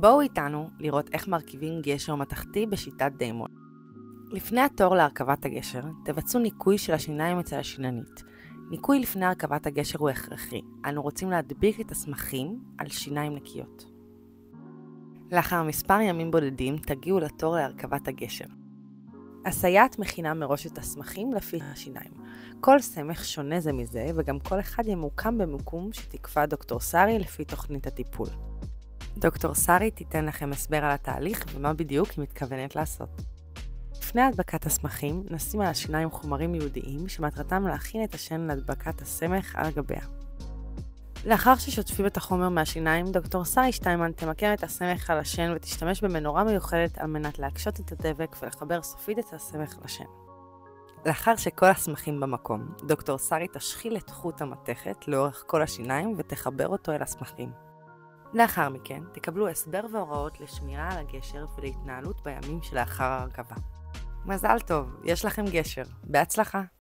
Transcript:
בואו איתנו לראות איך מרכיבים גשר מתכתי בשיטת דיימון. לפני התור להרכבת הגשר, תבצעו ניקוי של השיניים אצל השיננית. ניקוי לפני הרכבת הגשר הוא הכרחי. אנו רוצים להדביק את הסמכים על שיניים נקיות. לאחר מספר ימים בודדים תגיעו לתור להרכבת הגשר. הסייעת מכינה מראש את הסמכים לפי השיניים. כל סמך שונה זה מזה וגם כל אחד ימוקם במקום שתקבע דוקטור סארי לפי תוכנית הטיפול. דוקטור סארי תיתן לכם הסבר על התהליך ומה בדיוק היא מתכוונת לעשות. לפני הדבקת הסמכים נשים על השיניים חומרים ייעודיים שמטרתם להכין את השן להדבקת הסמך על גביה. לאחר ששוטפים את החומר מהשיניים, דוקטור סארי שטיימן תמקם את הסמך על השן ותשתמש במנורה מיוחדת על מנת להקשות את הדבק ולחבר סופית את הסמך לשן. לאחר שכל הסמכים במקום, דוקטור סארי תשחיל את חוט המתכת לאורך כל השיניים ותחבר אותו אל הסמכים. לאחר מכן תקבלו הסבר והוראות לשמירה על הגשר ולהתנהלות בימים שלאחר ההרכבה. מזל טוב, יש לכם גשר. בהצלחה!